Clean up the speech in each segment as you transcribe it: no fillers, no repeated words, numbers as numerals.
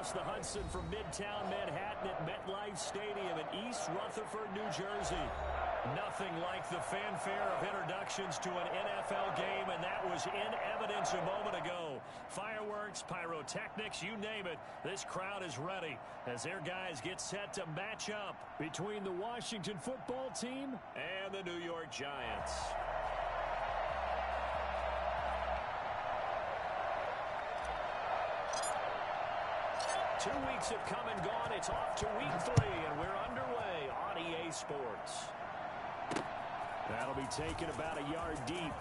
across the Hudson from Midtown Manhattan at MetLife Stadium in East Rutherford, New Jersey. Nothing like the fanfare of introductions to an NFL game, and that was in evidence a moment ago. Fireworks, pyrotechnics, you name it, this crowd is ready as their guys get set to match up between the Washington football team and the New York Giants. Two weeks have come and gone. It's off to week 3, and we're underway on EA Sports. That'll be taken about a yard deep.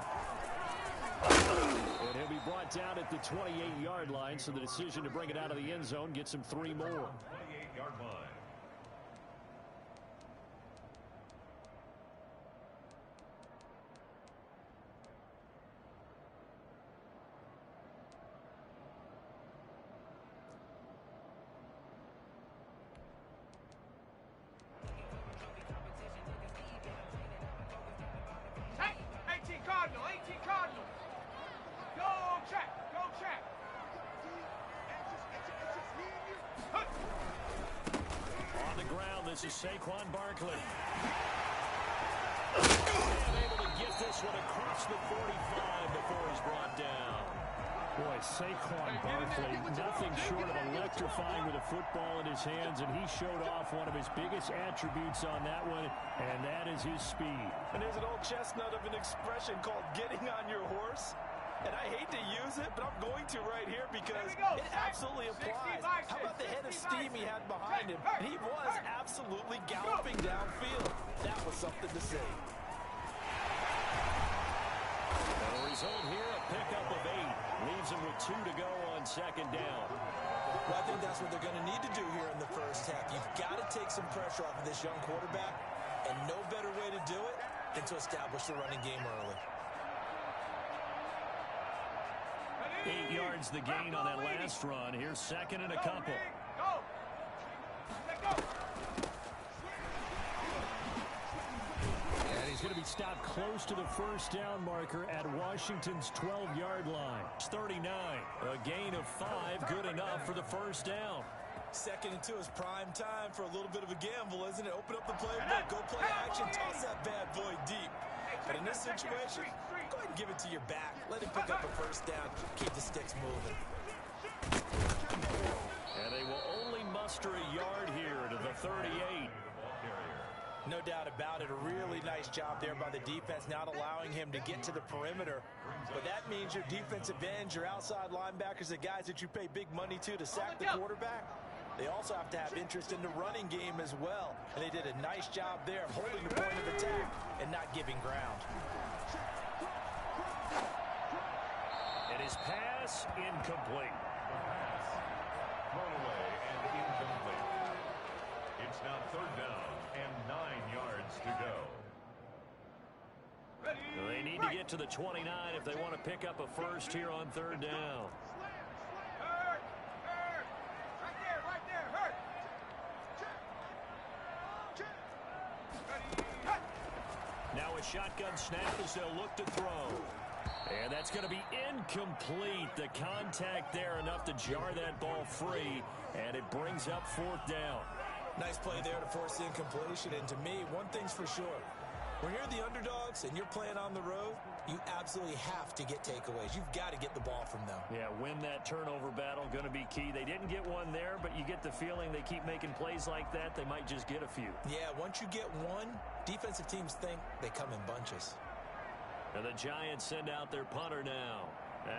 And he'll be brought down at the 28-yard line, so the decision to bring it out of the end zone gets him 3 more. 28-yard line. This is Saquon Barkley. And able to get this one across the 45 before he's brought down. Boy, Saquon Barkley, nothing short of electrifying with a football in his hands, and he showed off one of his biggest attributes on that one, and that is his speed. And there's an old chestnut of an expression called getting on your horse. And I hate to use it, but I'm going to right here because it absolutely applies. How about the head of steam he had behind him? And he was absolutely galloping downfield. That was something to say. The result here, a pickup of 8. Leaves him with 2 to go on second down. Well, I think that's what they're going to need to do here in the first half. You've got to take some pressure off of this young quarterback, and no better way to do it than to establish the running game early. 8 yards the gain on that last run. Here's second and a couple. And he's going to be stopped close to the first down marker at Washington's 12-yard line. It's 39. A gain of 5, good enough for the first down. 2nd and 2 is prime time for a little bit of a gamble, isn't it? Open up the playbook, go play action, toss that bad boy deep. But in this situation, go ahead and give it to your back. Let him pick up a first down. Keep the sticks moving. And they will only muster a yard here to the 38. No doubt about it. A really nice job there by the defense, not allowing him to get to the perimeter. But that means your defensive ends, your outside linebackers, the guys that you pay big money to sack the quarterback, they also have to have interest in the running game as well. And they did a nice job there of holding the point of attack and not giving ground. And his pass incomplete. Thrown away and incomplete. It's now 3rd down and 9 yards to go. They need to get to the 29 if they want to pick up a first here on 3rd down. Now a shotgun snap as they'll look to throw. And that's going to be incomplete. The contact there enough to jar that ball free, and it brings up 4th down. Nice play there to force the incompletion. And to me, one thing's for sure. When you're the underdogs and you're playing on the road, you absolutely have to get takeaways. You've got to get the ball from them. Yeah, win that turnover battle, going to be key. They didn't get one there, but you get the feeling they keep making plays like that, they might just get a few. Yeah, once you get one, defensive teams think they come in bunches. And the Giants send out their punter now.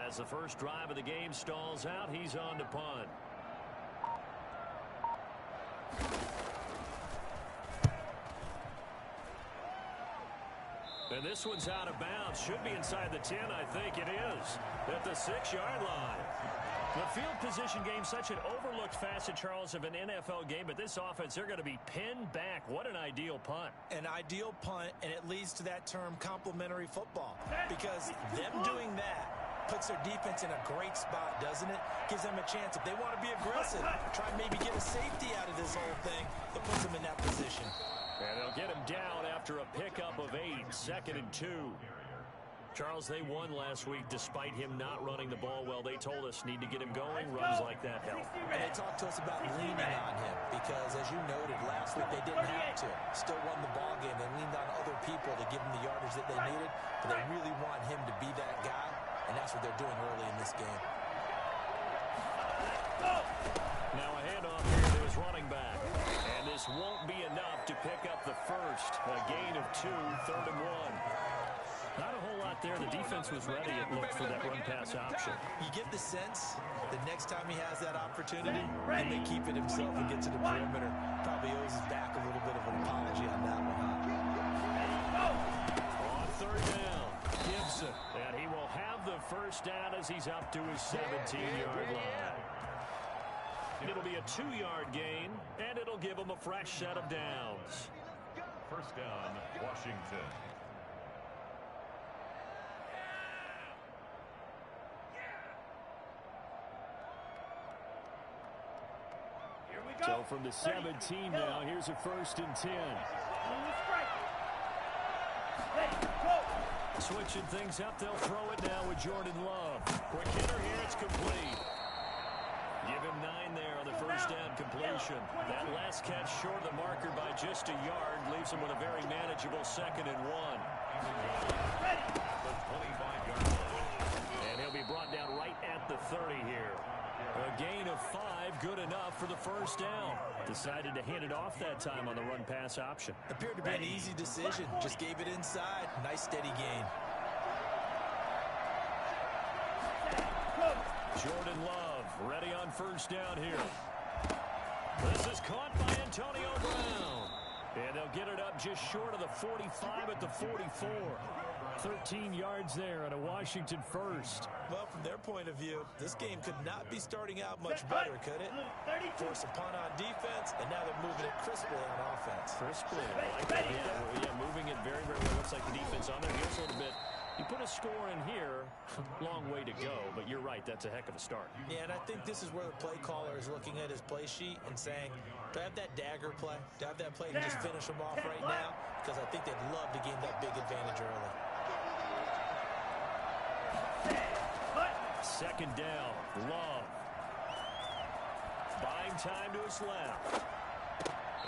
As the first drive of the game stalls out, he's on to punt. And this one's out of bounds. Should be inside the 10, I think it is. At the 6-yard line. The field position game, such an overlooked facet, Charles, of an NFL game, but this offense, they're going to be pinned back. What an ideal punt. An ideal punt, and it leads to that term complementary football. Because them doing that puts their defense in a great spot, doesn't it? Gives them a chance. If they want to be aggressive, try and maybe get a safety out of this whole thing, that puts them in that position. And they'll get him down after a pickup of 8, 2nd and 2. Charles, they won last week despite him not running the ball well. They told us need to get him going. Runs like that help. And they talked to us about leaning on him because, as you noted, last week they didn't have to. Still won the ball game. They leaned on other people to give them the yardage that they needed, but they really want him to be that guy, and that's what they're doing early in this game. Now a handoff here to his running back. And this won't be enough to pick up the first. A gain of 2, 3rd and 1. Not a whole lot there. The defense was ready, it looked, for that run-pass option. You get the sense that next time he has that opportunity, he may keep it himself and get to the perimeter. Probably owes his back a little bit of an apology on that one, huh? On 3rd down, Gibson. And he will have the first down as he's up to his 17-yard line. It'll be a 2-yard gain, and it'll give him a fresh set of downs. First down, Washington. So from the 17 now, here's a 1st and 10. Switching things up, they'll throw it now with Jordan Love. Quick hitter here, it's complete. Give him 9 there on the first down completion. That last catch short of the marker by just a yard leaves him with a very manageable 2nd and 1. The 25-yard line. And he'll be brought down right at the 30 here. A gain of 5, good enough for the first down. Decided to hand it off that time on the run-pass option. Appeared to be an easy decision. Just gave it inside. Nice steady gain. Jordan Love ready on first down here. This is caught by Antonio Brown. And they'll get it up just short of the 45 at the 44. 13 yards there on a Washington first. Well, from their point of view, this game could not be starting out much better, could it? Force a punt on defense, and now they're moving it crisply on offense. Crisply, I like that. Yeah, moving it very, very well. Looks like the defense on there. Here's a little bit. You put a score in here, long way to go, but you're right, that's a heck of a start. Yeah, and I think this is where the play caller is looking at his play sheet and saying, do I have that dagger play? Do I have that play to just finish them off right now? Because I think they'd love to gain that big advantage early. 2nd down, Love. Buying time to his left.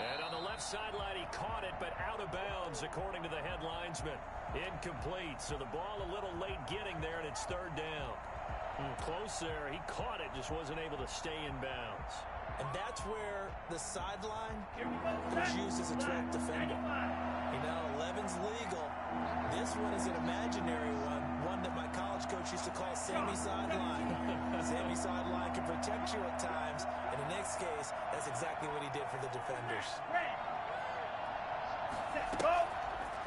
And on the left sideline, he caught it, but out of bounds, according to the head linesman. Incomplete, so the ball a little late getting there, and it's 3rd down. Close there. He caught it, just wasn't able to stay in bounds. And that's where the sideline was used as a track defender. You know, 11's legal. This one is an imaginary one that my college coach used to call Sammy Sideline. Sammy Sideline can protect you at times. In the next case, that's exactly what he did for the defenders.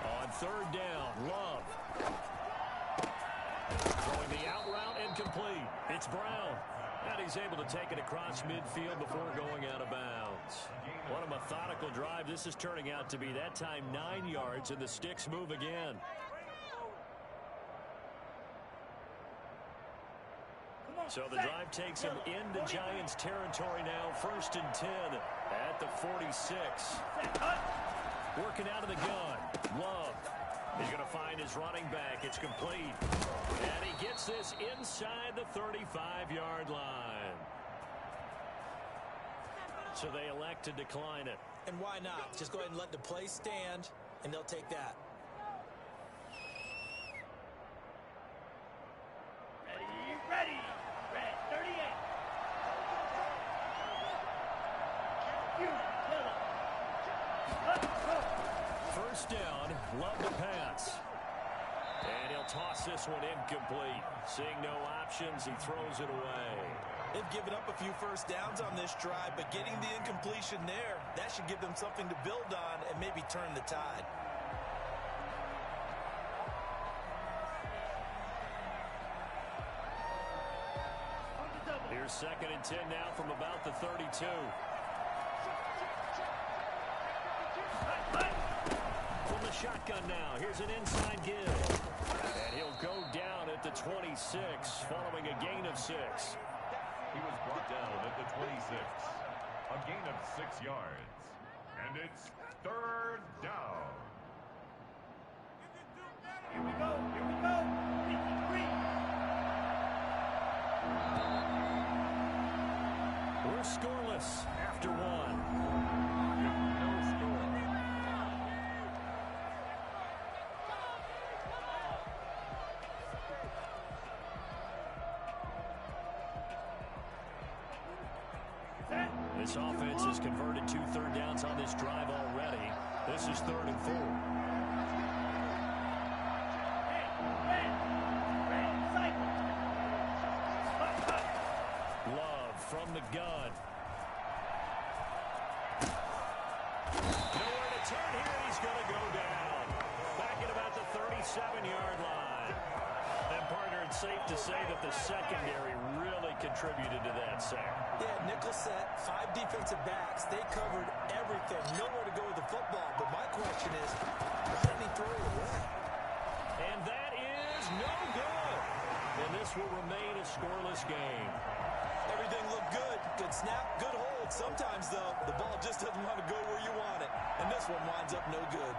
On 3rd down, Love. Throwing the out route incomplete. It's Brown. And he's able to take it across midfield before going out of bounds. What a methodical drive this is turning out to be. That time 9 yards, and the sticks move again. So the drive takes him into Giants territory now. 1st and 10 at the 46. Working out of the gun. Love. He's going to find his running back. It's complete. And he gets this inside the 35-yard line. So they elect to decline it. And why not? Just go ahead and let the play stand, and they'll take that. Ready. Red 38. First down, Love to pass. And he'll toss this one incomplete. Seeing no options, he throws it away. They've given up a few first downs on this drive, but getting the incompletion there, that should give them something to build on and maybe turn the tide. Here's 2nd and 10 now from about the 32. From the shotgun now, here's an inside give. And he'll go down at the 26, following a gain of 6. He was brought down at the 26. A gain of 6 yards. And it's 3rd down. Here we go. Scoreless after one. No score. This offense has converted 2 third downs on this drive already. This is 3rd and 4. Love from the gun. Nowhere to turn here, and he's going to go down. Back at about the 37-yard line. And, partner, it's safe to say that the secondary really contributed to that sack. Yeah, nickel set, 5 defensive backs. They covered everything. Nowhere to go with the football. But my question is, why didn't he throw it away? And that is no good. And this will remain a scoreless game. Everything looked good. Good snap, good hold. Sometimes, though, the ball just doesn't want to go where you want it. And this one winds up no good.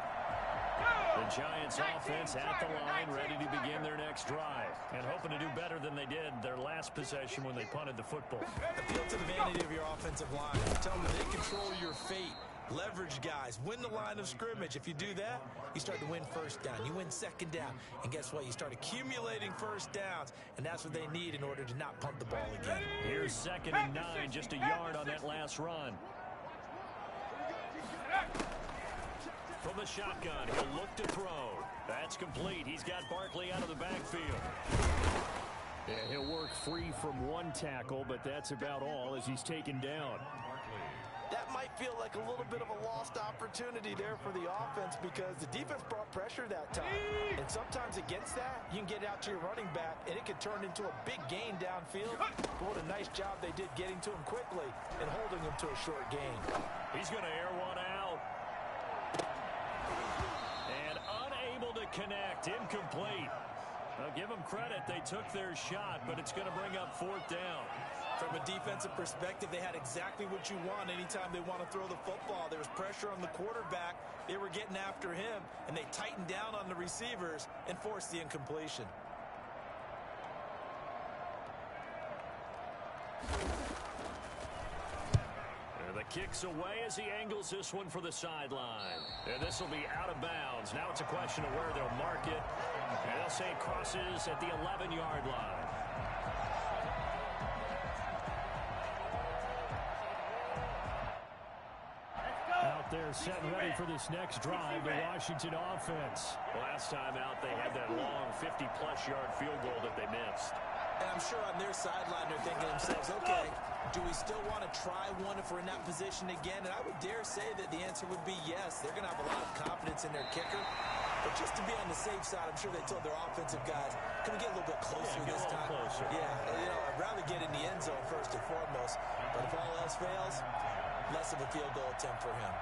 The Giants offense at the line, ready to begin their next drive. And hoping to do better than they did their last possession when they punted the football. Appeal to the vanity of your offensive line. Tell them they control your fate. Leverage guys. Win the line of scrimmage. If you do that, you start to win first down. You win second down. And guess what? You start accumulating first downs. And that's what they need in order to not punt the ball again. Here's 2nd and 9. Just a yard on that last run. From the shotgun, he'll look to throw. That's complete. He's got Barkley out of the backfield. Yeah, he'll work free from one tackle, but that's about all as he's taken down. That might feel like a little bit of a lost opportunity there for the offense because the defense brought pressure that time. And sometimes against that, you can get out to your running back, and it can turn into a big gain downfield. But what a nice job they did getting to him quickly and holding him to a short gain. He's going to air one out. And unable to connect. Incomplete. I'll give them credit. They took their shot, but it's going to bring up 4th down. From a defensive perspective, they had exactly what you want anytime they want to throw the football. There was pressure on the quarterback. They were getting after him, and they tightened down on the receivers and forced the incompletion. The kick's away as he angles this one for the sideline. And this will be out of bounds. Now it's a question of where they'll mark it. And they'll say it crosses at the 11-yard line. Out there set and ready for this next drive, the Washington offense. Last time out, they had that long 50-plus yard field goal that they missed. And I'm sure on their sideline they're thinking to themselves, okay, do we still want to try one if we're in that position again? And I would dare say that the answer would be yes. They're going to have a lot of confidence in their kicker. But just to be on the safe side, I'm sure they told their offensive guys, can we get a little bit closer this time? Closer. Yeah, I'd rather get in the end zone first and foremost. But if all else fails, less of a field goal attempt for him.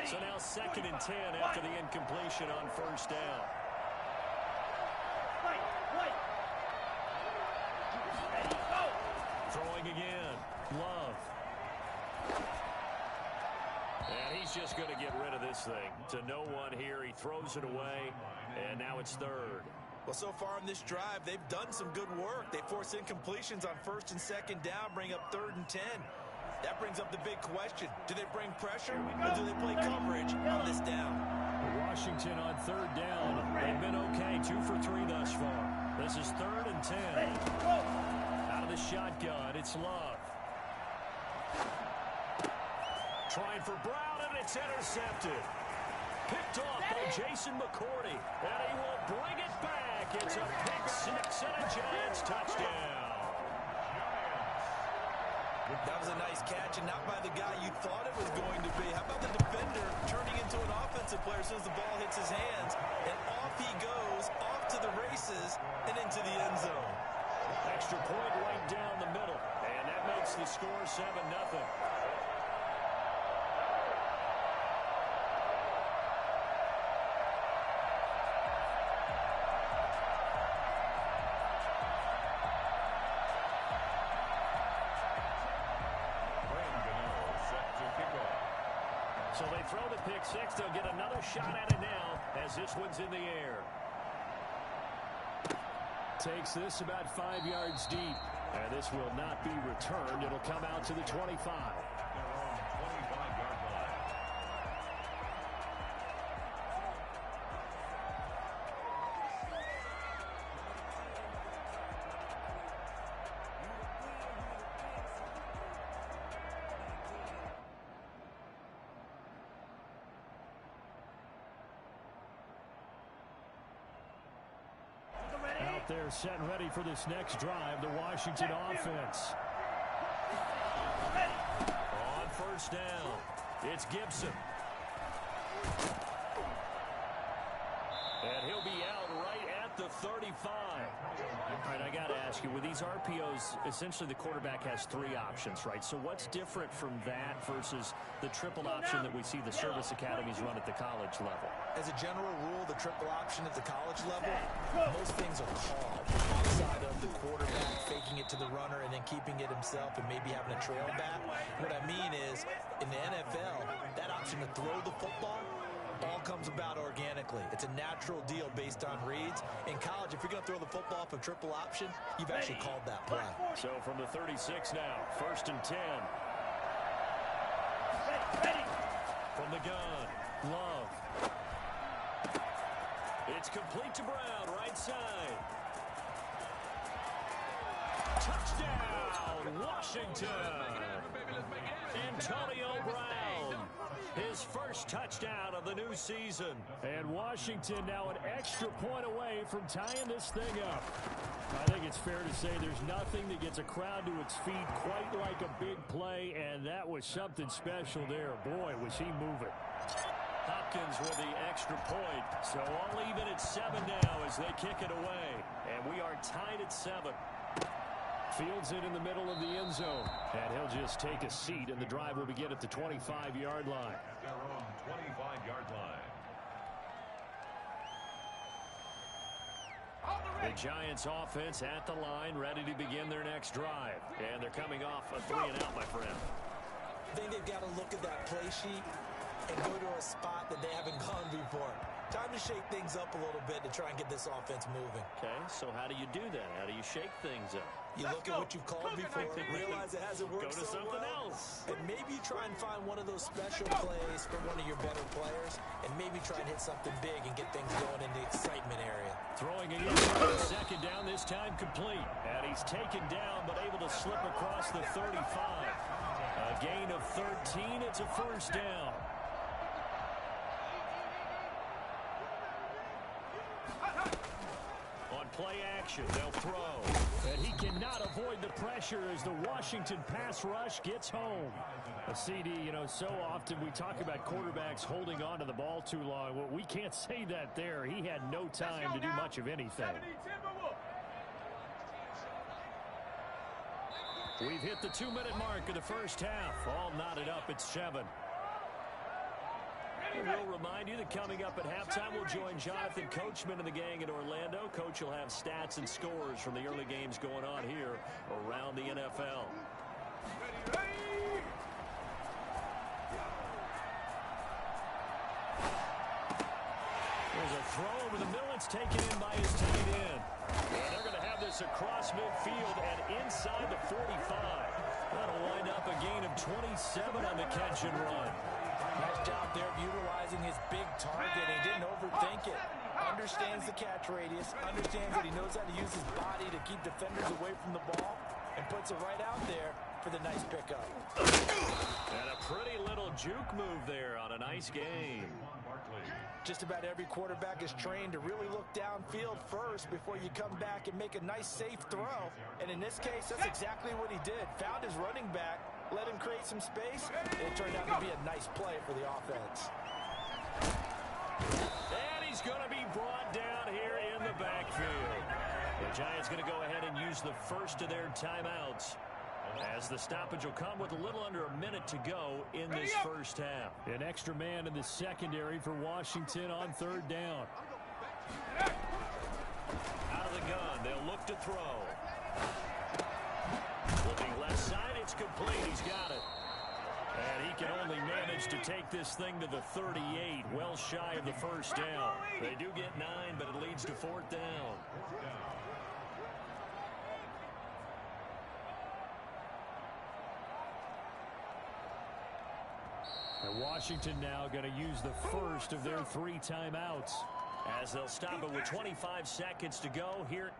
So now 2nd and 10 after the incompletion on 1st down. Throwing again. Love. And he's just going to get rid of this thing. To no one here. He throws it away. And now it's 3rd. Well, so far in this drive, they've done some good work. They force incompletions on 1st and 2nd down, bring up 3rd and 10. That brings up the big question. Do they bring pressure or do they play coverage on this down? Washington on 3rd down. They've been okay. 2 for 3 thus far. This is 3rd and 10. Out of the shotgun, it's Love. Trying for Brown, and it's intercepted. Picked off by Jason McCourty. And he will bring it back. It's a pick six and a Giants touchdown. That was a nice catch, and not by the guy you thought it was going to be. How about the defender turning into an offensive player as soon as the ball hits his hands? And off he goes, off to the races, and into the end zone. Extra point right down the middle. And that makes the score 7-0. So they throw the pick six. They'll get another shot at it now as this one's in the air. Takes this about 5 yards deep. And this will not be returned. It'll come out to the 25. They're set and ready for this next drive, the Washington offense. On first down, it's Gibson. And he'll be out right at the 35. All right, I got to ask you, with these RPOs, essentially the quarterback has 3 options, right? So what's different from that versus the triple option that we see the service academies run at the college level? As a general rule, the triple option at the college level, most things are called outside of the quarterback faking it to the runner and then keeping it himself and maybe having a trail back. What I mean is, in the NFL, that option to throw the football all comes about organically. It's a natural deal based on reads. In college, if you're going to throw the football off a triple option, you've actually called that play. So from the 36 now, 1st and 10. From the gun, Love. It's complete to Brown, right side. Touchdown, Washington. Antonio Brown. His first touchdown of the new season. And Washington now an extra point away from tying this thing up. I think it's fair to say there's nothing that gets a crowd to its feet quite like a big play, and that was something special there. Boy, was he moving. Hopkins with the extra point. So all even at 7 now as they kick it away. And we are tied at 7. Fields it in the middle of the end zone. And he'll just take a seat, and the drive will begin at the 25-yard line. Their own 25-yard line. The Giants offense at the line, ready to begin their next drive. And they're coming off a 3-and-out, my friend. I think they've got to look at that play sheet and go to a spot that they haven't gone before. Time to shake things up a little bit to try and get this offense moving. Okay, so how do you do that? How do you shake things up? You look at what you've called before, realize it hasn't worked Go to so something well, else. and maybe try and find one of those special plays for one of your better players, and maybe try and hit something big and get things going in the excitement area. Throwing again for the 2nd down, this time complete. And he's taken down, but able to slip across the 35. A gain of 13, it's a 1st down. On play action, they'll throw. And he cannot avoid the pressure as the Washington pass rush gets home. A CD, so often we talk about quarterbacks holding on to the ball too long. Well, we can't say that there. He had no time to do much of anything. We've hit the 2-minute mark of the first half. All knotted up at 7. We'll remind you that coming up at halftime, we'll join Jonathan Coachman and the gang in Orlando. Coach will have stats and scores from the early games going on here around the NFL. There's a throw over the middle. It's taken in by his tight end. And they're going to have this across midfield and inside the 45. That'll wind up a gain of 27 on the catch and run. Nice job there of utilizing his big target. He didn't overthink it. Understands the catch radius. Understands that he knows how to use his body to keep defenders away from the ball. And puts it right out there for the nice pickup. And a pretty little juke move there on a nice game. Just about every quarterback is trained to really look downfield first before you come back and make a nice safe throw. And in this case, that's exactly what he did. Found his running back, let him create some space, and it turned out to be a nice play for the offense. And he's going to be brought down here in the backfield. The Giants going to go ahead and use the first of their timeouts, as the stoppage will come with a little under a minute to go in this first half. An extra man in the secondary for Washington on 3rd down. Out of the gun, they'll look to throw. Looking left side, it's complete. He's got it. And he can only manage to take this thing to the 38, well shy of the first down. They do get 9, but it leads to 4th down. And Washington now going to use the first of their 3 timeouts. As they'll stop it with 25 seconds to go here.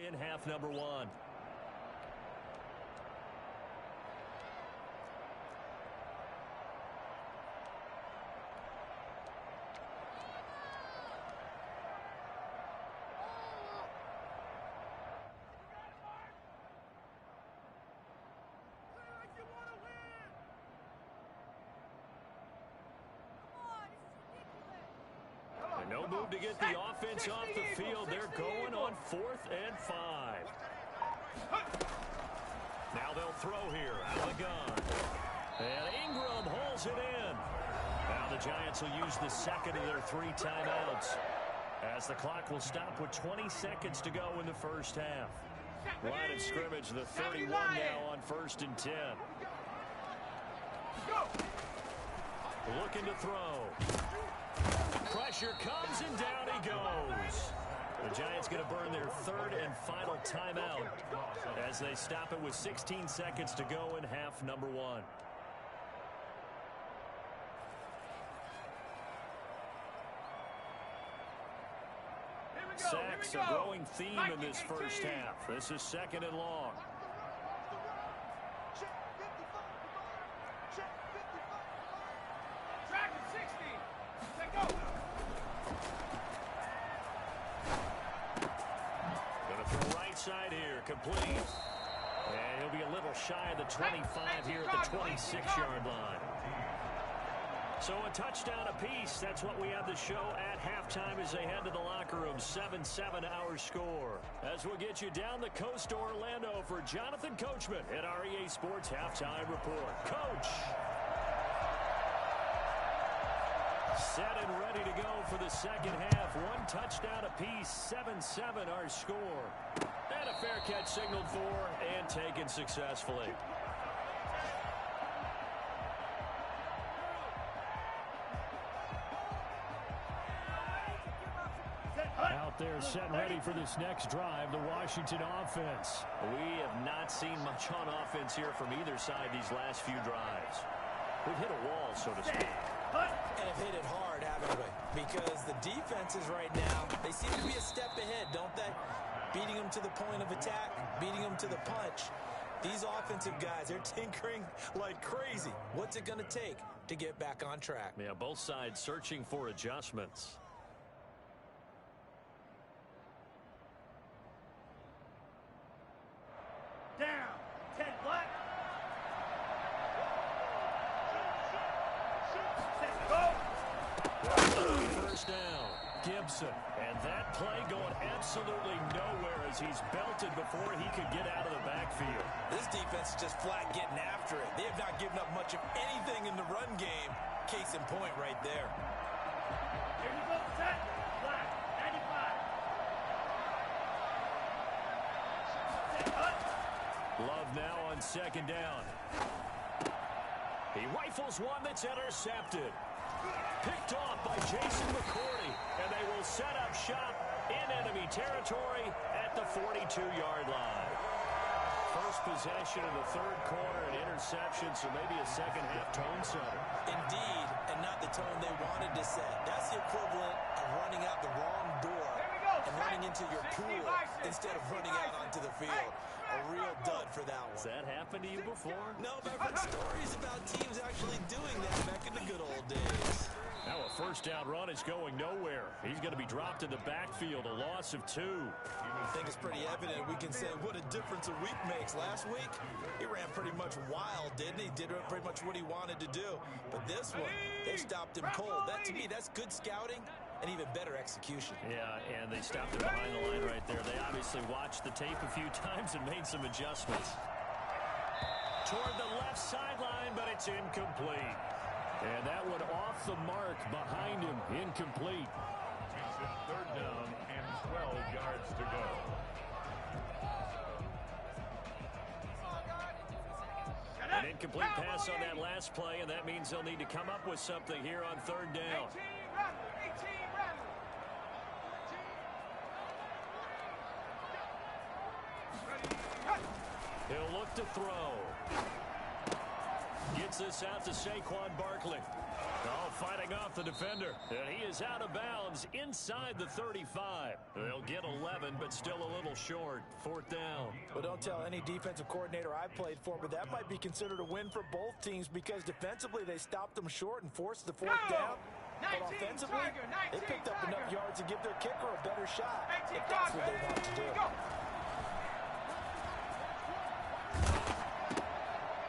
In half number 1. No move to get the offense off the field. They're going on 4th and 5. Now they'll throw here out of the gun. And Ingram holds it in. Now the Giants will use the second of their 3 timeouts, as the clock will stop with 20 seconds to go in the first half. Line of scrimmage, the 31 now on 1st and 10. Looking to throw. Pressure comes, and down he goes. The Giants going to burn their 3rd and final timeout as they stop it with 16 seconds to go in half number 1. Sacks a growing theme in this first half. This is 2nd and long. Side here, complete. And he'll be a little shy of the 25 here at the 26-yard line. So a touchdown apiece. That's what we have the show at halftime as they head to the locker room. 7-7 our score. As we'll get you down the coast to Orlando for Jonathan Coachman at REA Sports Halftime Report. Coach. Set and ready to go for the second half. 1 touchdown apiece. 7-7 our score. And a fair catch signaled for and taken successfully. Out there set and ready for this next drive, the Washington offense. We have not seen much on offense here from either side these last few drives. We've hit a wall, so to speak. And have hit it hard, haven't we? Because the defenses right now, they seem to be a step ahead, don't they? Beating them to the point of attack, beating them to the punch. These offensive guys, they're tinkering like crazy. What's it going to take to get back on track? Yeah, both sides searching for adjustments. Down. 10 black. Set, go. First down. Gibson. And that play going absolutely nowhere as he's belted before he could get out of the backfield. This defense is just flat getting after it. They have not given up much of anything in the run game. Case in point right there. Here you go, set. Black. 95. Set, cut. Love now on second down. He rifles one that's intercepted. Picked off by Jason McCourty, and they will set up shop in enemy territory at the 42-yard line. First possession of the third quarter, an interception, so maybe a second-half tone setter. Indeed, and not the tone they wanted to set. That's the equivalent of running out the wrong door and running into your pool instead of running out onto the field. A real dud for that one. Has that happened to you before? No, but I've heard stories about teams actually doing that back in the good old days. Now a first down run is going nowhere. He's going to be dropped in the backfield, a loss of 2. I think it's pretty evident. We can say what a difference a week makes. Last week, he ran pretty much wild, didn't he? Did pretty much what he wanted to do. But this one, they stopped him cold. That, to me, that's good scouting and even better execution. Yeah, and they stopped him behind the line right there. They obviously watched the tape a few times and made some adjustments. Toward the left sideline, but it's incomplete. And that one off the mark behind him, incomplete. It's a third down and 12 yards to go. An incomplete pass on that last play, and that means they'll need to come up with something here on third down. He'll look to throw. Gets this out to Saquon Barkley. Oh, fighting off the defender. And he is out of bounds inside the 35. They'll get 11, but still a little short. Fourth down. Well, don't tell any defensive coordinator I played for, but that might be considered a win for both teams because defensively they stopped them short and forced the fourth down. But offensively, they picked up enough yards to give their kicker a better shot if that's what they want to do.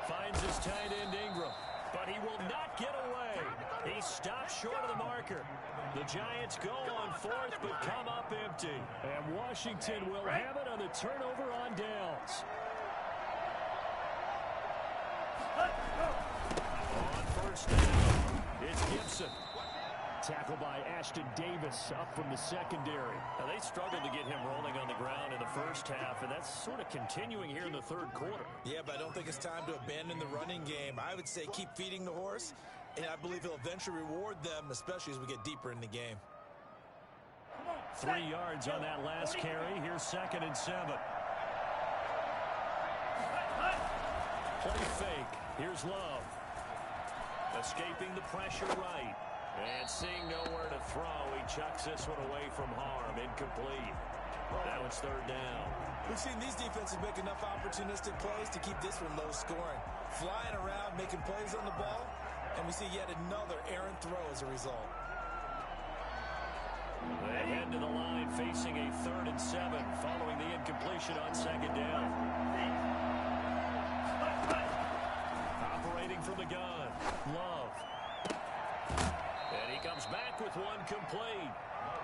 Finds his tight end Ingram, but he will not get away. He stopped short of the marker. The Giants go on fourth, but come up empty. And Washington will have it on the turnover on downs. On first down, it's Gibson. Tackled by Ashton Davis up from the secondary. Now, they struggled to get him rolling on the ground in the first half, and that's sort of continuing here in the third quarter. Yeah, but I don't think it's time to abandon the running game. I would say keep feeding the horse, and I believe he'll eventually reward them, especially as we get deeper in the game. 3 yards on that last carry. Here's 2nd and 7. Play fake. Here's Love. Escaping the pressure right. And seeing nowhere to throw, he chucks this one away from harm. Incomplete. Now it's third down. We've seen these defenses make enough opportunistic plays to keep this one low scoring. Flying around, making plays on the ball, and we see yet another errant throw as a result. They head to the line facing a 3rd and 7 following the incompletion on 2nd down. Operating from the gun. Love. And he comes back with one complete.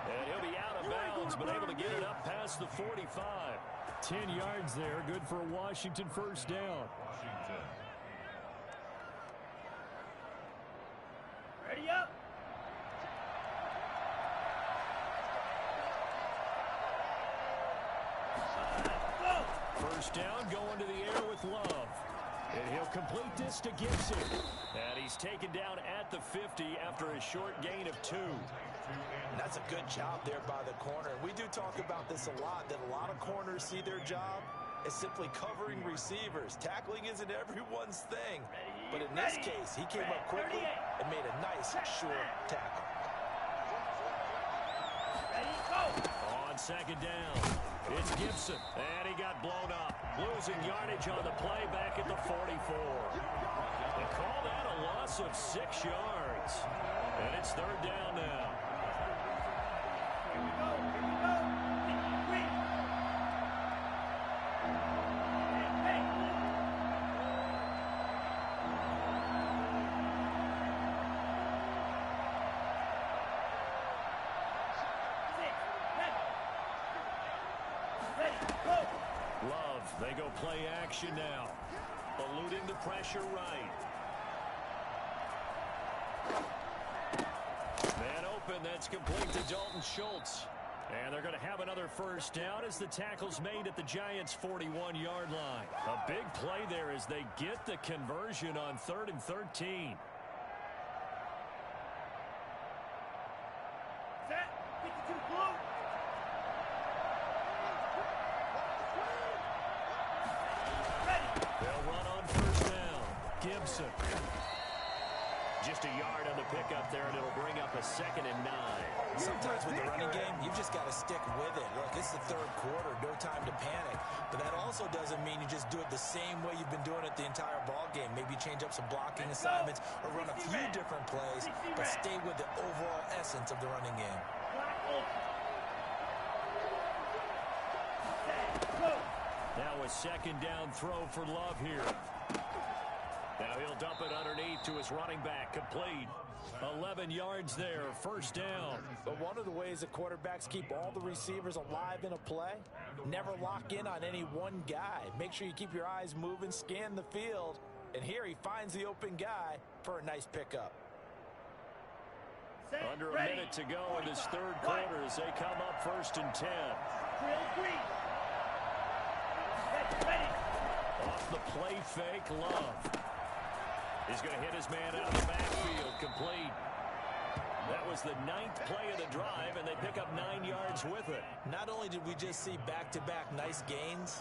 And he'll be out of bounds, but able to get it up past the 45. 10 yards there, good for a Washington first down. Washington. Ready up. First down, going to the air with Love. And he'll complete this to Gibson. And he's taken down at the 50 after a short gain of 2. And that's a good job there by the corner. We do talk about this a lot, that a lot of corners see their job as simply covering receivers. Tackling isn't everyone's thing. But in this case, he came up quickly and made a nice, short tackle. Ready, go. On 2nd down, it's Gibson. And he got blown up. Losing yardage on the play back at the 44. They call that a loss of 6 yards. And it's third down now. Here we go. Here we go. Wait. Hey. Ready, go. Love, they go play action now. Eluding the pressure right. Man open, that's complete to Dalton Schultz. And they're going to have another first down as the tackle's made at the Giants' 41-yard line. A big play there as they get the conversion on 3rd and 13. Set. 52 blue. Ready. They'll run on first down. Gibson. Just a yard on the pickup there, and it'll bring up a 2nd and 9. Sometimes with the running game, you've just got to stick with it. Look, it's the third quarter, no time to panic. But that also doesn't mean you just do it the same way you've been doing it the entire ball game. Maybe change up some blocking assignments or run a few different plays, but stay with the overall essence of the running game. Now a second down throw for Love here. Now he'll dump it underneath to his running back, complete. 11 yards there, first down. But one of the ways that quarterbacks keep all the receivers alive in a play, never lock in on any one guy. Make sure you keep your eyes moving, scan the field, and here he finds the open guy for a nice pickup. Under a minute to go in this third quarter as they come up first and 10. Off the play fake, Love. He's going to hit his man out of the backfield, complete. That was the 9th play of the drive, and they pick up 9 yards with it. Not only did we just see back-to-back nice gains,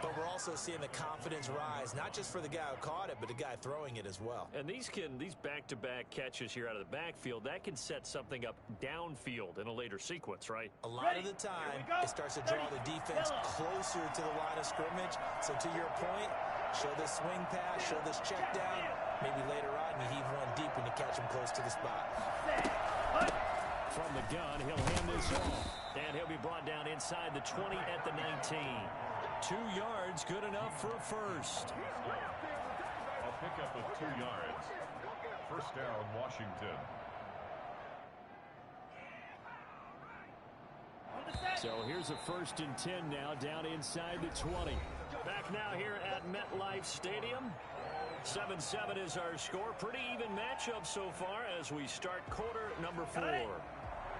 but we're also seeing the confidence rise, not just for the guy who caught it, but the guy throwing it as well. And these back-to-back catches here out of the backfield, that can set something up downfield in a later sequence, right? A lot of the time, it starts to draw the defense closer to the line of scrimmage. So to your point, show this swing pass, show this check down. Maybe later on you heave one deep when you catch him close to the spot. From the gun, he'll hand this off. And he'll be brought down inside the 20 at the 19. 2 yards, good enough for a first. A pickup of 2 yards. First down, Washington. So here's a first and 10 now, down inside the 20. Back now here at MetLife Stadium. 7-7 is our score. Pretty even matchup so far as we start quarter number 4.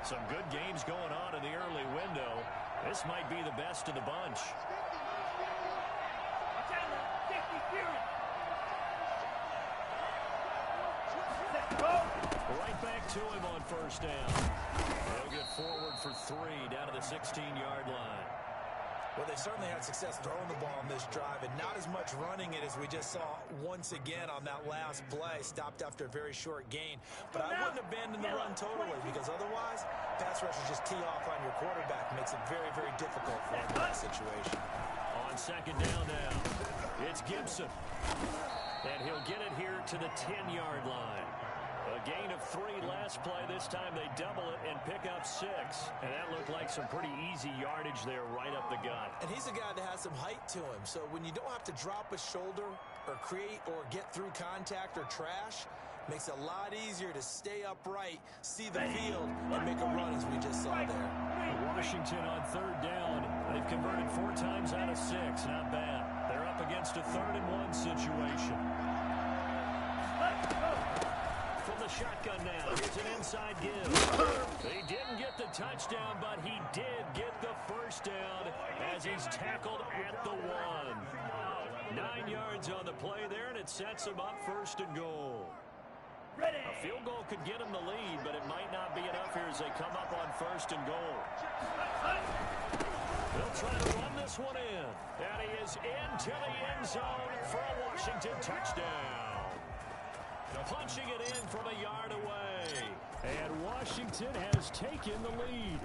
Some good games going on in the early window. This might be the best of the bunch. Right back to him on first down. He'll get forward for 3 down to the 16-yard line. Well, they certainly had success throwing the ball on this drive, and not as much running it as we just saw once again on that last play. Stopped after a very short gain. But I wouldn't abandon the run totally, because otherwise, pass rushers just tee off on your quarterback. Makes it very, very difficult for him in that situation. On second down now, it's Gibson. And he'll get it here to the 10-yard line. A gain of 3 last play. This time they double it and pick up 6. And that looked like some pretty easy yardage there right up the gut. And he's a guy that has some height to him. So when you don't have to drop a shoulder or create or get through contact or trash, makes it a lot easier to stay upright, see the field, and make a run as we just saw there. Washington on third down. They've converted 4 times out of 6. Not bad. They're up against a 3rd-and-1 situation. From the shotgun now, here's an inside give. He didn't get the touchdown, but he did get the first down as he's tackled at the 1. 9 yards on the play there, and it sets him up 1st and goal. A field goal could get him the lead, but it might not be enough here as they come up on 1st and goal. They'll try to run this one in. And he is into the end zone for a Washington touchdown. Punching it in from a yard away. And Washington has taken the lead.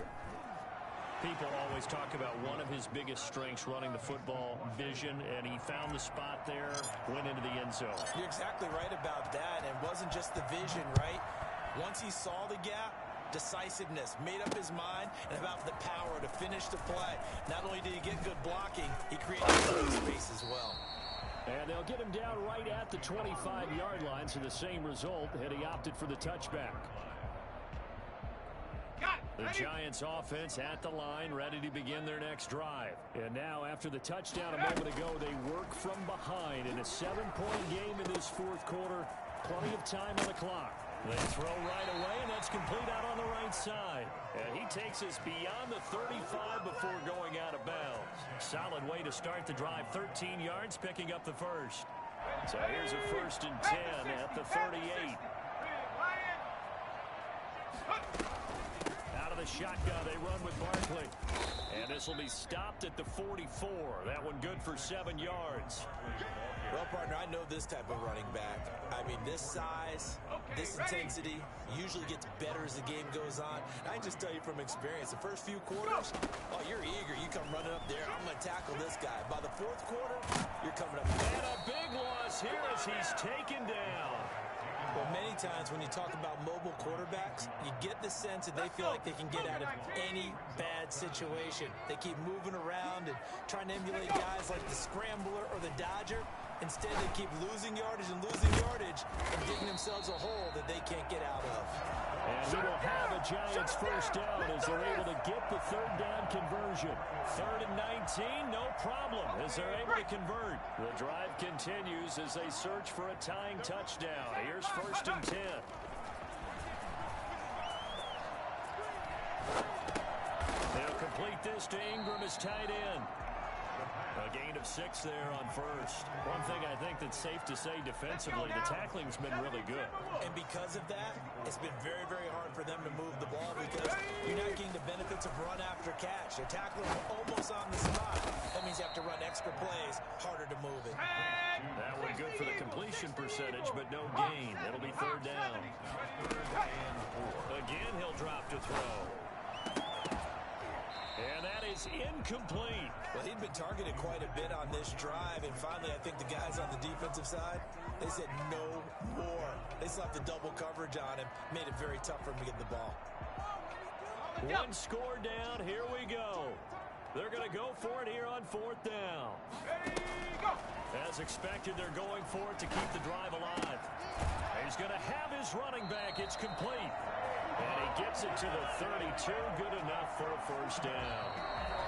People always talk about one of his biggest strengths running the football, vision, and he found the spot there, went into the end zone. You're exactly right about that, and it wasn't just the vision, right? Once he saw the gap, decisiveness, made up his mind, and about the power to finish the play. Not only did he get good blocking, he created space as well. And they'll get him down right at the 25-yard line, so the same result, and he opted for the touchback. The Giants offense at the line, ready to begin their next drive. And now, after the touchdown a moment ago, they work from behind in a 7-point game in this 4th quarter. Plenty of time on the clock. They throw right away, and that's complete out on the right side. And he takes us beyond the 35 before going out of bounds. Solid way to start the drive. 13 yards, picking up the first. So here's a 1st and 10 at the 38. Out of the the shotgun. They run with Barkley. And this will be stopped at the 44. That one good for 7 yards. Well, partner, I know this type of running back. I mean, this size, this intensity usually gets better as the game goes on. I can just tell you from experience, the first few quarters, oh, you're eager. You come running up there. I'm going to tackle this guy. By the fourth quarter, you're coming up. And a big loss here as he's taken down. Well, many times when you talk about mobile quarterbacks, you get the sense that they feel like they can get out of any bad situation. They keep moving around and trying to emulate guys like the scrambler or the dodger. Instead, they keep losing yardage and digging themselves a hole that they can't get out of. And we will have a Giants first down as they're able to get the third down conversion. 3rd and 19, no problem as they're able to convert. The drive continues as they search for a tying touchdown. Here's 1st and 10. They'll complete this to Ingram as tight end. A gain of 6 there on first. One thing I think that's safe to say defensively, the tackling's been really good. And because of that, it's been very, very hard for them to move the ball because you're not getting the benefits of run after catch. They're tackling almost on the spot. That means you have to run extra plays, harder to move it. That one good for the completion percentage, but no gain. It'll be 3rd down. Again, he'll drop to throw. And that is incomplete. Well, he'd been targeted quite a bit on this drive, and finally I think the guys on the defensive side, they said no more. They slapped the double coverage on him, made it very tough for him to get the ball. One score down, here we go. They're going to go for it here on 4th down. As expected, they're going for it to keep the drive alive. He's going to have his running back. It's complete. And he gets it to the 32. Good enough for a first down.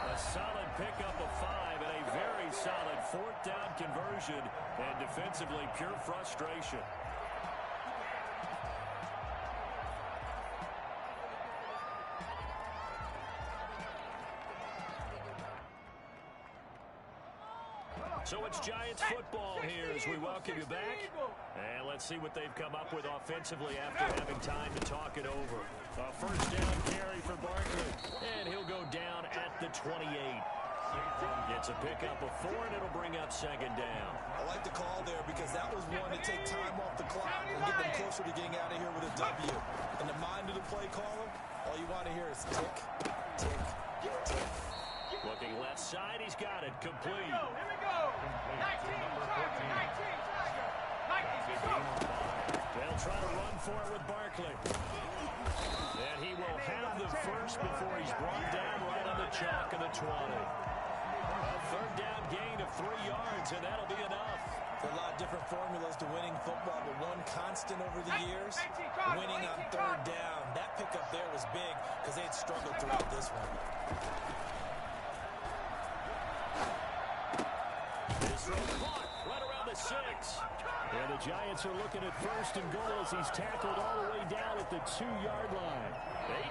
A solid pickup of 5 and a very solid 4th down conversion. And defensively, pure frustration. So it's Giants football here as we welcome you back. And let's see what they've come up with offensively after having time to talk it over. A first down carry for Barkley. And he'll go down at the 28. Gets a pickup of 4, and it'll bring up 2nd down. I like the call there because that was one to take time off the clock and get them closer to getting out of here with a W. In the mind of the play caller, all you want to hear is tick, tick, tick. Looking left side, he's got it. Complete. Here we go. 19, Tiger, 19, Tiger. 19, they'll try to run for it with Barkley. And he will have the first before he's brought down right on the chalk of the 20. A 3rd down gain of 3 yards, and that'll be enough. There are a lot of different formulas to winning football, but one constant over the years, winning on 3rd down. That pickup there was big because they had struggled throughout this one. Caught right around the 6. And the Giants are looking at 1st and goal as he's tackled all the way down at the 2-yard line.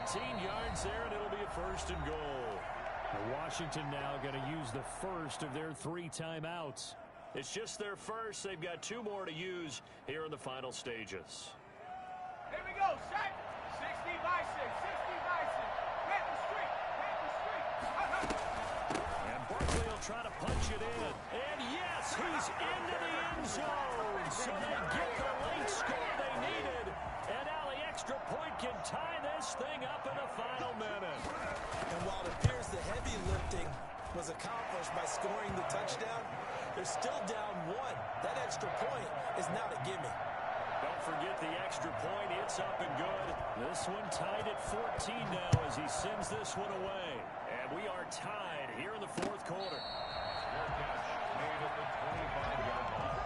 18 yards there, and it'll be a 1st and goal. Washington now going to use the first of their 3 timeouts. It's just their first. They've got 2 more to use here in the final stages. Here we go, Shaq. 60 by 6, 60 by 6. Panther Street, Panther Street. And Barkley will try to punch it in. And yes, he's into the end zone. So they get the late score they needed. And now the extra point can tie this thing up in the final minute. And while it appears the heavy lifting was accomplished by scoring the touchdown, they're still down 1. That extra point is not a gimme. Don't forget the extra point. It's up and good. This one tied at 14 now as he sends this one away. And we are tied here in the 4th quarter. Score catch made at the 25-yard line.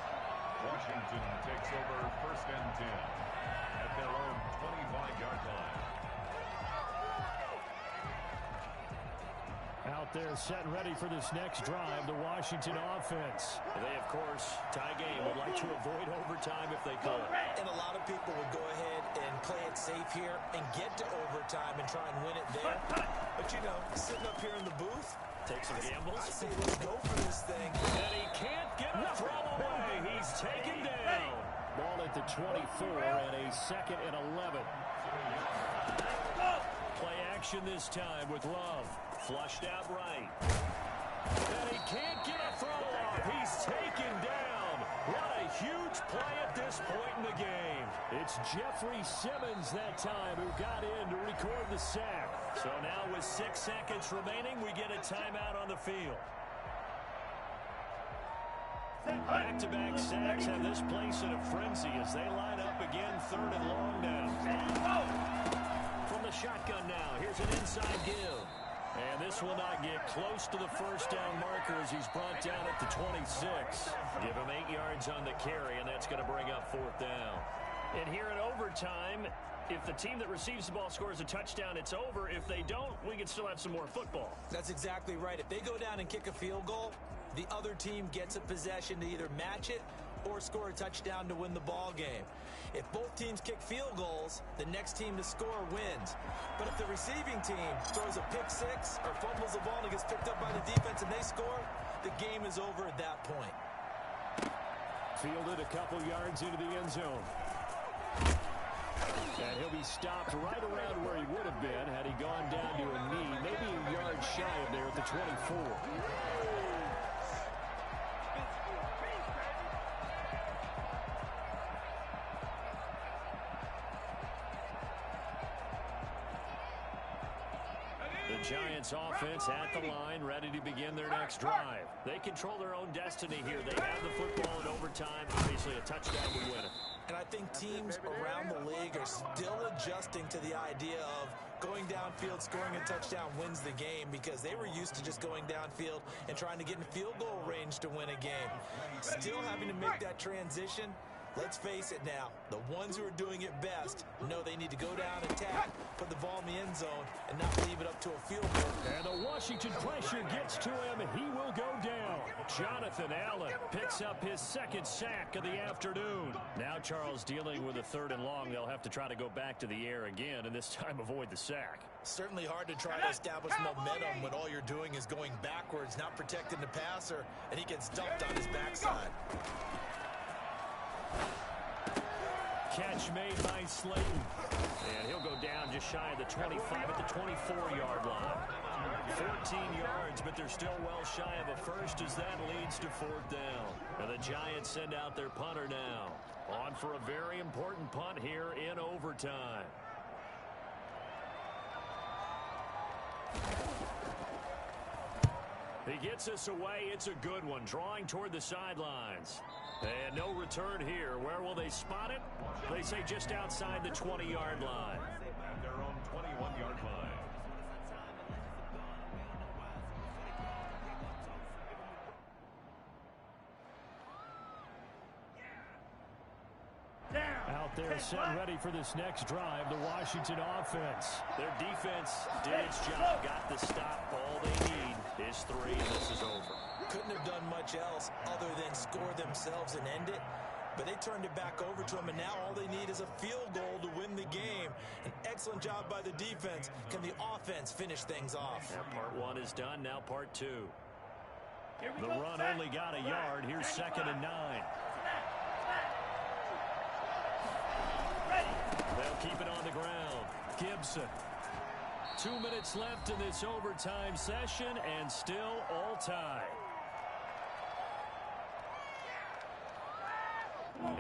Washington takes over 1st and 10 at their own 25-yard line. Out there set and ready for this next drive, the Washington offense. They, of course, tie game, would like to avoid overtime if they could. And a lot of people would go ahead and play it safe here and get to overtime and try and win it there. But, you know, sitting up here in the booth, take some gambles. I say let's go for this thing. And he can't get a throw away. He's taken down. Ball at the 24 and a 2nd and 11. Play action this time with Love. Flushed out right. And he can't get a throw off. He's taken down. What a huge play at this point in the game. It's Jeffrey Simmons that time who got in to record the sack. So now with 6 seconds remaining, we get a timeout on the field. Back-to-back sacks have this place in a frenzy as they line up again, 3rd and long now. From the shotgun now, here's an inside give. And this will not get close to the first down marker as he's brought down at the 26. Give him 8 yards on the carry, and that's going to bring up 4th down. And here in overtime, if the team that receives the ball scores a touchdown, it's over. If they don't, we can still have some more football. That's exactly right. If they go down and kick a field goal, the other team gets a possession to either match it or score a touchdown to win the ball game. If both teams kick field goals, the next team to score wins. But if the receiving team throws a pick six or fumbles the ball and it gets picked up by the defense and they score, the game is over at that point. Fielded a couple yards into the end zone. And he'll be stopped right around where he would have been had he gone down to a knee, maybe a yard shy of there at the 24. The Giants offense at the line, ready to begin their next drive. They control their own destiny here. They have the football in overtime. Obviously, a touchdown would win it. And I think teams around the league are still adjusting to the idea of going downfield, scoring a touchdown wins the game, because they were used to just going downfield and trying to get in field goal range to win a game. Still having to make that transition. Let's face it now, the ones who are doing it best know they need to go down, attack, put the ball in the end zone, and not leave it up to a field goal. And the Washington pressure gets to him. He will go down. Jonathan Allen picks up his 2nd sack of the afternoon. Now Charles dealing with a 3rd and long. They'll have to try to go back to the air again, and this time avoid the sack. Certainly hard to try to establish momentum when all you're doing is going backwards, not protecting the passer, and he gets dumped on his backside. Catch made by Slayton. And he'll go down just shy of the 25 at the 24-yard line. 14 yards, but they're still well shy of a first as that leads to 4th down. And the Giants send out their punter now. On for a very important punt here in overtime. He gets us away. It's a good one. Drawing toward the sidelines. And no return here. Where will they spot it? They say just outside the 20-yard line. At their own 21-yard line. Out there set ready for this next drive, the Washington offense. Their defense did its job, got the stop. All they need is 3, and this is over. Couldn't have done much else other than score themselves and end it. But they turned it back over to him, and now all they need is a field goal to win the game. An excellent job by the defense. Can the offense finish things off? Yeah, part 1 is done, now part 2. The run only got a yard. Here's 2nd and 9. They'll keep it on the ground. Gibson. 2 minutes left in this overtime session, and still all tied.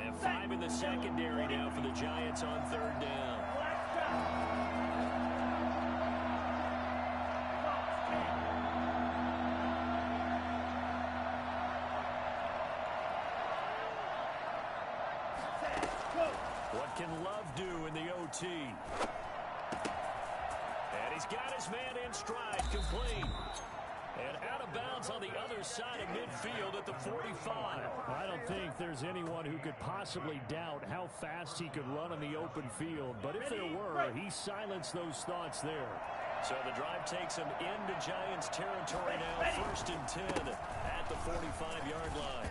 And 5 in the secondary now for the Giants on 3rd down. What can Love do in the OT? And he's got his man in stride, complete. And out of bounds on the other side of midfield at the 45. I don't think there's anyone who could possibly doubt how fast he could run on the open field. But if there were, he silenced those thoughts there. So the drive takes him into Giants territory now. 1st and 10 at the 45-yard line.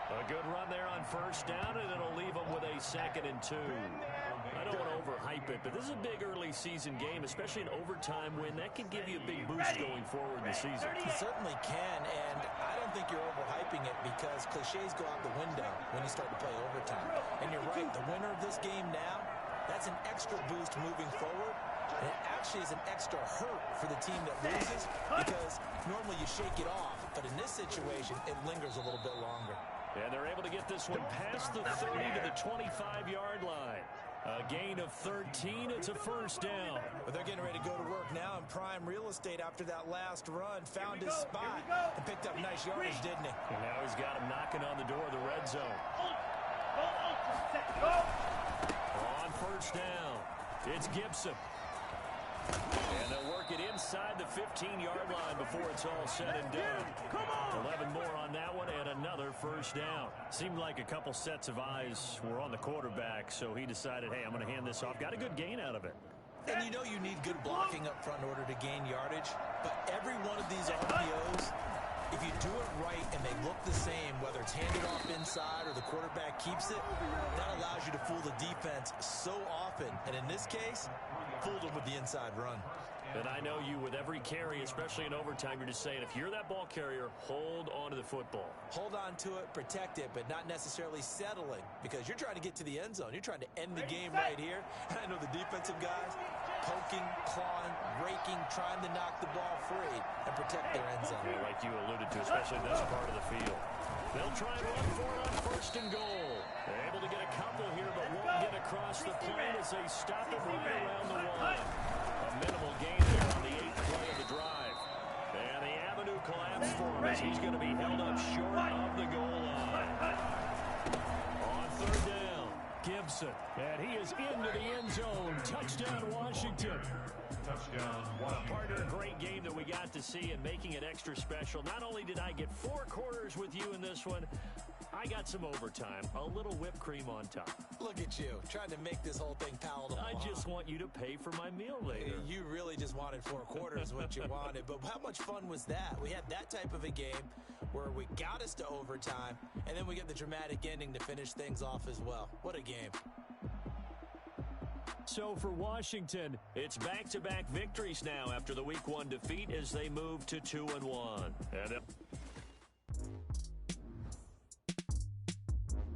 A good run there on 1st down, and it'll leave them with a 2nd and 2. I don't want to overhype it, but this is a big early season game, especially an overtime win. That can give you a big boost going forward in the season. It certainly can, and I don't think you're overhyping it because cliches go out the window when you start to play overtime. And you're right, the winner of this game now, that's an extra boost moving forward. And it actually is an extra hurt for the team that loses because normally you shake it off. But in this situation, it lingers a little bit longer. And they're able to get this one past the 30 to the 25-yard line. A gain of 13. It's a first down. But they're getting ready to go to work now in prime real estate after that last run. Found his spot and picked up nice yardage, didn't he? And now he's got him knocking on the door of the red zone. On first down, it's Gibson. And they'll work it inside the 15-yard line before it's all said and done. 11 more on that one and another first down. Seemed like a couple sets of eyes were on the quarterback, so he decided, hey, I'm going to hand this off. Got a good gain out of it. And you know you need good blocking up front in order to gain yardage. But every one of these RPOs, if you do it right and they look the same, whether it's handed off inside or the quarterback keeps it, that allows you to fool the defense so often. And in this case, fooled them with the inside run. And I know you, with every carry, especially in overtime, you're just saying, if you're that ball carrier, hold on to the football. Hold on to it, protect it, but not necessarily settling, because you're trying to get to the end zone. You're trying to end the game right here. I know the defensive guys poking, clawing, raking, trying to knock the ball free and protect their end zone. Yeah, like you alluded to, especially this part of the field. They'll try and run for it on first and goal. They're able to get a couple here, but won't get across the plane as they stop it right around the line. A minimal gain there on the 8th play of the drive. And the avenue collapsed for him as he's going to be held up short of the goal line. On third down, Gibson. And he is into the end zone. Touchdown, Washington. Touchdown, Partner, great game that we got to see and making it extra special. Not only did I get 4 quarters with you in this one, I got some overtime, a little whipped cream on top. Look at you, trying to make this whole thing palatable. I just want you to pay for my meal later. You really just wanted 4 quarters, what you wanted. But how much fun was that? We had that type of a game where we got us to overtime, and then we get the dramatic ending to finish things off as well. What a game. So for Washington, it's back-to-back victories now after the Week 1 defeat as they move to 2-1. And